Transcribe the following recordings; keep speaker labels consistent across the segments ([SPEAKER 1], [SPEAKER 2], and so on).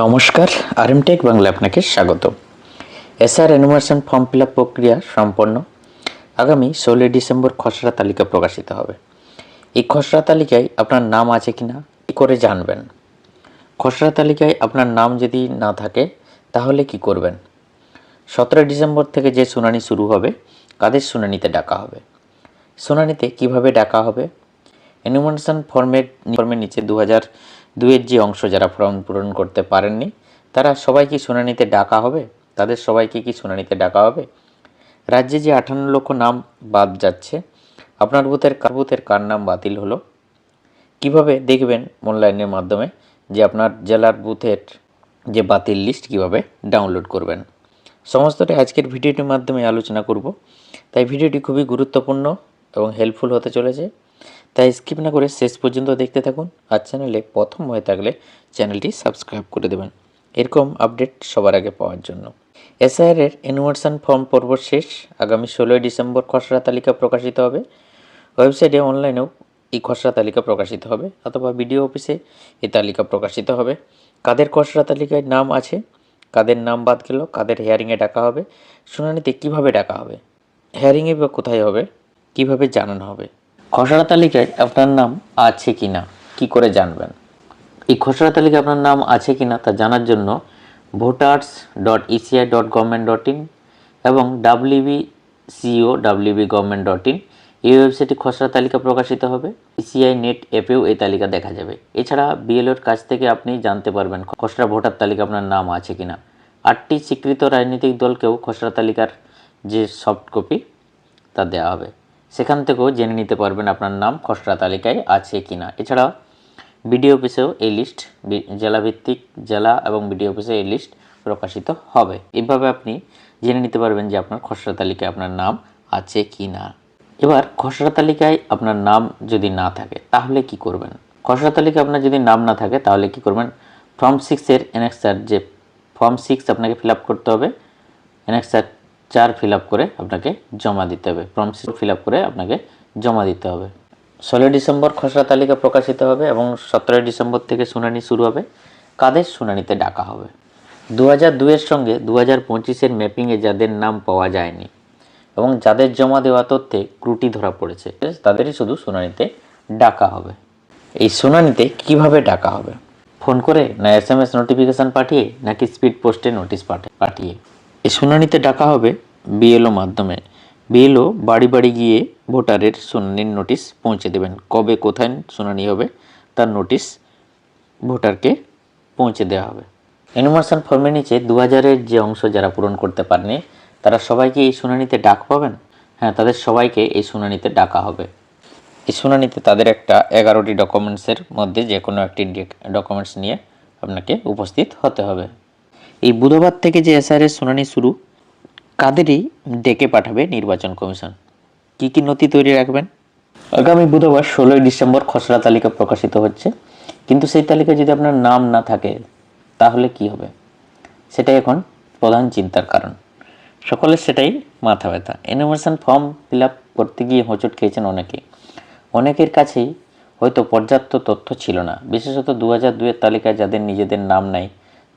[SPEAKER 1] নমস্কার, আরএমটেক বাংলা আপনাকে স্বাগত। SR enumeration form fill up প্রক্রিয়া সম্পন্ন। আগামী 16 ডিসেম্বর খসড়া তালিকা প্রকাশিত হবে। এই খসড়া তালিকায় আপনার নাম আছে কিনা কী করে জানবেন? খসড়া তালিকায় আপনার নাম যদি না থাকে তাহলে কি করবেন? 17 ডিসেম্বর থেকে যে শুনানি শুরু হবে, কাদের শুনানিতে ডাকা হবে? শুনানিতে কিভাবে ডাকা হবে? এনুমারেশন ফর্মের নিচে 2002-এর যে অংশ যারা ফর্ম পূরণ করতে পারেননি তারা সবাইকে শুনানিতে ডাকা হবে। তাদের সবাইকে কি শুনানিতে ডাকা হবে? রাজ্যে যে 58 লক্ষ নাম বাদ যাচ্ছে, আপনার বুথের কার নাম বাতিল হলো? কিভাবে দেখবেন অনলাইনের মাধ্যমে যে আপনার জেলার বুথের যে বাতিল লিস্ট কিভাবে ডাউনলোড করবেন? সমস্তটাই আজকের ভিডিওটির মাধ্যমে আলোচনা করব। তাই ভিডিওটি খুবই গুরুত্বপূর্ণ এবং হেল্পফুল হতে চলেছে। তাই স্কিপ না করে শেষ পর্যন্ত দেখতে থাকুন। আর চ্যানেলে প্রথম হয়ে থাকলে চ্যানেলটি সাবস্ক্রাইব করে দেবেন এরকম আপডেট সবার আগে পাওয়ার জন্য। এসআইআর এনুমারেশন ফর্ম পর্ব শেষ। আগামী 16 ডিসেম্বর খসড়া তালিকা প্রকাশিত হবে। ওয়েবসাইটে অনলাইনেও এই খসড়া তালিকা প্রকাশিত হবে অথবা বিডিও অফিসে এই তালিকা প্রকাশিত হবে। কাদের খসড়া তালিকায় নাম আছে, কাদের নাম বাদ গেল, কাদের হিয়ারিংয়ে ডাকা হবে, শুনানিতে কিভাবে ডাকা হবে, হিয়ারিংয়ে বা কোথায় হবে, কিভাবে জানানো হবে, খসড়া তালিকায় আপনার নাম আছে কি না কী করে জানবেন? এই খসড়া তালিকায় আপনার নাম আছে কি না তা জানার জন্য voters.eci.government.in এবং wbco.wbgovernment.in এই ওয়েবসাইটে খসড়া তালিকা প্রকাশিত হবে। ইসিআই নেট অ্যাপেও এই তালিকা দেখা যাবে। এছাড়া বিএলওর কাছ থেকে আপনি জানতে পারবেন খসড়া ভোটার তালিকা আপনার নাম আছে কিনা। 8টি স্বীকৃত রাজনৈতিক দলকেও খসড়া তালিকার যে সফট কপি তা দেওয়া হবে। সেখান থেকেও জেনে নিতে পারবেন আপনার নাম খসড়া তালিকায় আছে কিনা। এছাড়াও বিডিও অফিসেও এই লিস্ট, জেলাভিত্তিক জেলা এবং বিডিও অফিসে এই লিস্ট প্রকাশিত হবে। এভাবে আপনি জেনে নিতে পারবেন যে আপনার খসড়া তালিকায় আপনার নাম আছে কি না। এবার খসড়া তালিকায় আপনার নাম যদি না থাকে তাহলে কি করবেন? খসড়া তালিকায় আপনার যদি নাম না থাকে তাহলে কি করবেন? ফর্ম 6-এর এনেক্সার যে ফর্ম 6 আপনাকে ফিল আপ করতে হবে। এনেক্সার 4 ফিল আপ করে আপনাকে জমা দিতে হবে। ফর্ম 6 ফিল আপ করে আপনাকে জমা দিতে হবে। 16 ডিসেম্বর খসড়া তালিকা প্রকাশিত হবে এবং 17 ডিসেম্বর থেকে শুনানি শুরু হবে। কাদের শুনানিতে ডাকা হবে? 2002-এর সঙ্গে 2025-এর ম্যাপিংয়ে যাদের নাম পাওয়া যায়নি এবং যাদের জমা দেওয়া তথ্যে ত্রুটি ধরা পড়েছে তাদেরই শুধু শুনানিতে ডাকা হবে। এই শুনানিতে কিভাবে ডাকা হবে? ফোন করে, না SMS নোটিফিকেশান পাঠিয়ে, নাকি স্পিড পোস্টে নোটিশ পাঠিয়ে? এই শুনানিতে ডাকা হবে বিএলও মাধ্যমে। বিএলও বাড়ি বাড়ি গিয়ে ভোটারের শুনানির নোটিশ পৌঁছে দেবেন। কবে কোথায় শুনানি হবে তার নোটিশ ভোটারকে পৌঁছে দেওয়া হবে। এনুমারেশন ফর্মের নিচে 2000-এর যে অংশ যারা পূরণ করতে পারেনি তারা সবাইকে এই শুনানিতে ডাক পাবেন। হ্যাঁ, তাদের সবাইকে এই শুনানিতে ডাকা হবে। এই শুনানিতে তাদের একটা 11টি ডকুমেন্টসের মধ্যে যে কোনো একটি ডকুমেন্টস নিয়ে আপনাকে উপস্থিত হতে হবে। এই বুধবার থেকে যে এসআইআর শুনানি শুরু, কাদেরই ডেকে পাঠাবে নির্বাচন কমিশন? কি কি নথি তৈরি রাখবেন? আগামী বুধবার 16 ডিসেম্বর খসড়া তালিকা প্রকাশিত হচ্ছে, কিন্তু সেই তালিকায় যদি আপনার নাম না থাকে তাহলে কি হবে? সেটাই এখন প্রধান চিন্তার কারণ। সকলের সেটাই মাথা ব্যথা। এনুমারেশন ফর্ম ফিল আপ করতে গিয়ে হোঁচট খেয়েছেন অনেকের কাছেই হয়তো পর্যাপ্ত তথ্য ছিল না। বিশেষত 2002-এর তালিকায় যাদের নিজেদের নাম নেই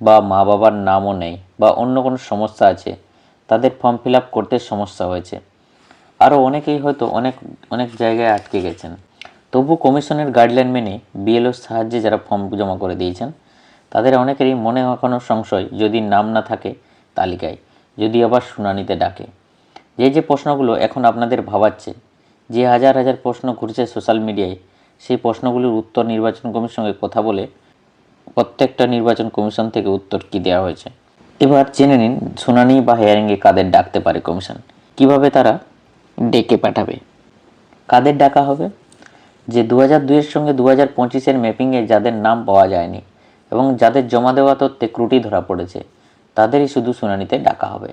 [SPEAKER 1] বা মা বাবার নামও নেই বা অন্য কোনো সমস্যা আছে, তাদের ফর্ম ফিল আপ করতে সমস্যা হয়েছে। আরও অনেকেই হয়তো অনেক জায়গায় আটকে গেছেন। তবু কমিশনের গাইডলাইন মেনে বিএলওর সাহায্যে যারা ফর্ম জমা করে দিয়েছেন তাদের অনেকেরই মনে এখনও সংশয়, যদি নাম না থাকে তালিকায়, যদি আবার শুনানিতে ডাকে। যে প্রশ্নগুলো এখন আপনাদের ভাবাচ্ছে, যে হাজার হাজার প্রশ্ন ঘুরছে সোশ্যাল মিডিয়ায়, সেই প্রশ্নগুলির উত্তর নির্বাচন কমিশনের সঙ্গে কথা বলে প্রত্যেকটা নির্বাচন কমিশন থেকে উত্তর কী দেওয়া হয়েছে। এবার জেনে নিন শুনানি বা হিয়ারিংয়ে কাদের ডাকতে পারে কমিশন, কিভাবে তারা ডেকে পাঠাবে। কাদের ডাকা হবে? যে 2002-এর সঙ্গে 2025-এর ম্যাপিংয়ে যাদের নাম পাওয়া যায়নি এবং যাদের জমা দেওয়া তথ্যে ত্রুটি ধরা পড়েছে তাদেরই শুধু শুনানিতে ডাকা হবে।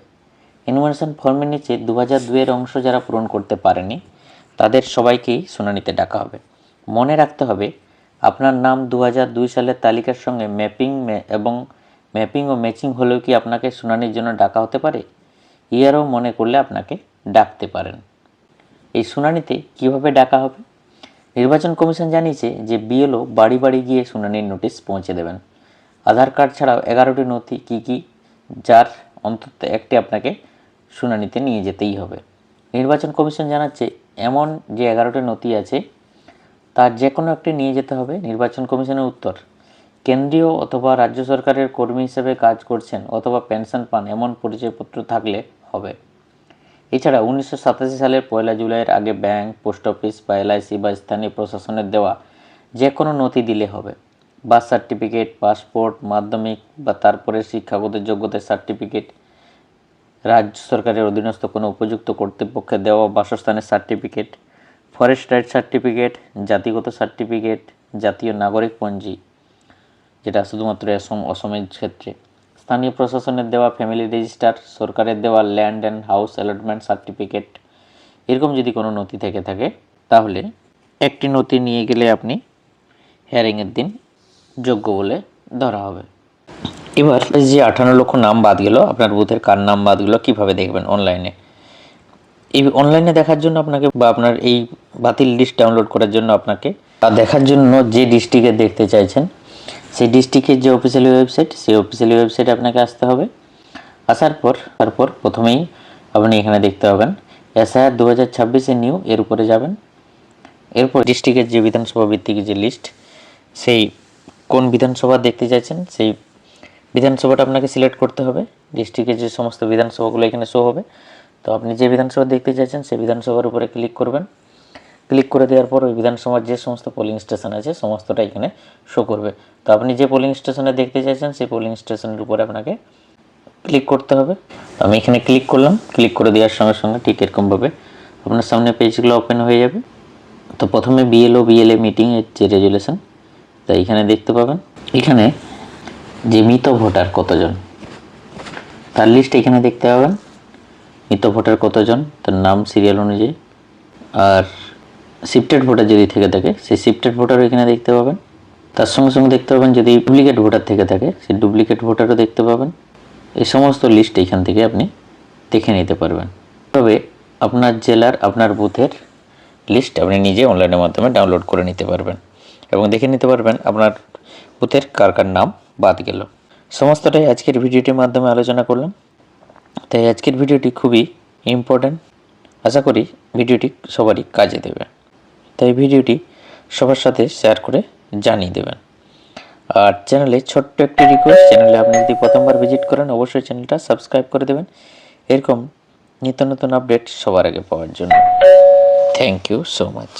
[SPEAKER 1] এনুমারেশন ফর্মের নিচে 2002-এর অংশ যারা পূরণ করতে পারেনি তাদের সবাইকেই শুনানিতে ডাকা হবে। মনে রাখতে হবে, আপনার নাম 2002 সালের তালিকার সঙ্গে ম্যাপিং ও ম্যাচিং হলেও কি আপনাকে শুনানির জন্য ডাকা হতে পারে? ইয়ারও মনে করলে আপনাকে ডাকতে পারেন। এই শুনানিতে কিভাবে ডাকা হবে? নির্বাচন কমিশন জানিয়েছে যে বিএলও বাড়ি বাড়ি গিয়ে শুনানির নোটিশ পৌঁছে দেবেন। আধার কার্ড ছাড়াও 11টি নথি কী কী, যার অন্তত একটি আপনাকে শুনানিতে নিয়ে যেতেই হবে। নির্বাচন কমিশন জানাচ্ছে এমন যে 11টি নথি আছে তার যে কোনো একটি নিয়ে যেতে হবে। নির্বাচন কমিশনের উত্তর, কেন্দ্রীয় অথবা রাজ্য সরকারের কর্মী হিসেবে কাজ করছেন অথবা পেনশন পান এমন পরিচয়পত্র থাকলে হবে। এছাড়া 1987 সালের 1 জুলাইয়ের আগে ব্যাংক, পোস্ট অফিস বা এলআইসি বা স্থানীয় প্রশাসনের দেওয়া যে কোনো নথি দিলে হবে। বার্থ সার্টিফিকেট, পাসপোর্ট, মাধ্যমিক বা তারপরের শিক্ষাগত যোগ্যতার সার্টিফিকেট, রাজ্য সরকারের অধীনস্থ কোনো উপযুক্ত কর্তৃপক্ষের দেওয়া বাসস্থানের সার্টিফিকেট, ফরেস্ট রাইট সার্টিফিকেট, জাতিগত সার্টিফিকেট, জাতীয় নাগরিক পঞ্জি যেটা শুধুমাত্র অসমের ক্ষেত্রে, স্থানীয় প্রশাসনের দেওয়া ফ্যামিলি রেজিস্টার, সরকারের দেওয়া land and house allotment certificate, এরকম যদি কোনো নথি থেকে থাকে তাহলে একটি নথি নিয়ে গেলে আপনি হিয়ারিংয়ের দিন যোগ্য বলে ধরা হবে। এবার যে 58 লক্ষ নাম বাদ গেল, আপনার বুথের কার নাম বাদ গেল কীভাবে দেখবেন অনলাইনে? এই অনলাইনে দেখার জন্য আপনাকে বা আপনার এই বাতিল লিস্ট ডাউনলোড করার জন্য আপনাকে দেখার জন্য যে ডিস্ট্রিক্টে দেখতে চাইছেন সেই ডিস্ট্রিক্টের যে অফিসিয়ালি ওয়েবসাইট, সেই অফিসিয়ালি ওয়েবসাইটে আপনাকে আসতে হবে। আসার পর তারপর প্রথমেই আপনি এখানে দেখতে পাবেন SIR 2026 নিউ, এর উপরে যাবেন। এরপর ডিস্ট্রিক্টের যে বিধানসভা ভিত্তিক যে লিস্ট, সেই কোন বিধানসভা দেখতে চাইছেন সেই বিধানসভাটা আপনাকে সিলেক্ট করতে হবে। ডিস্ট্রিক্টের যে সমস্ত বিধানসভাগুলো এখানে শো হবে, তো আপনি যে বিধানসভা দেখতে চাইছেন সেই বিধানসভার উপরে ক্লিক করবেন। ক্লিক করে দেওয়ার পর ওই বিধানসভার যে সমস্ত পোলিং স্টেশন আছে সমস্তটা এখানে শো করবে। তো আপনি যে পোলিং স্টেশনে দেখতে চাইছেন সেই পোলিং স্টেশনের উপরে আপনাকে ক্লিক করতে হবে। আমি এখানে ক্লিক করলাম। ক্লিক করে দেওয়ার সঙ্গে সঙ্গে ঠিক এরকমভাবে আপনার সামনে পেজগুলো ওপেন হয়ে যাবে। তো প্রথমে BLA মিটিংয়ের যে রেজুলেশন, তা এখানে দেখতে পাবেন। এখানে যে মৃত ভোটার কতজন তার লিস্ট এখানে দেখতে পাবেন। মৃত ভোটার কতজন, তার নাম, সিরিয়াল অনুযায়ী। আর শিফটেড ভোটার যদি থেকে থাকে সেই শিফটেড ভোটারও এখানে দেখতে পাবেন। তার সঙ্গে সঙ্গে দেখতে পাবেন যদি ডুপ্লিকেট ভোটার থেকে থাকে সেই ডুপ্লিকেট ভোটারও দেখতে পাবেন। এই সমস্ত লিস্ট এখান থেকে আপনি দেখে নিতে পারবেন। তবে আপনার জেলার আপনার বুথের লিস্ট আপনি নিজে অনলাইনের মাধ্যমে ডাউনলোড করে নিতে পারবেন এবং দেখে নিতে পারবেন আপনার বুথের কার কার নাম বাদ গেল। সমস্তটাই আজকের ভিডিওটির মাধ্যমে আলোচনা করলাম। তাই আজকের ভিডিওটি খুবই ইম্পর্ট্যান্ট। আশা করি ভিডিওটি সবারই কাজে দেবে। তাই ভিডিওটি সবার সাথে শেয়ার করে জানিয়ে দেবেন। আর চ্যানেলে ছোট্ট একটি রিকোয়েস্ট, চ্যানেলে আপনি যদি প্রথমবার ভিজিট করেন অবশ্যই চ্যানেলটা সাবস্ক্রাইব করে দেবেন এরকম নিত্য নতুন আপডেট সবার আগে পাওয়ার জন্য। Thank you so much.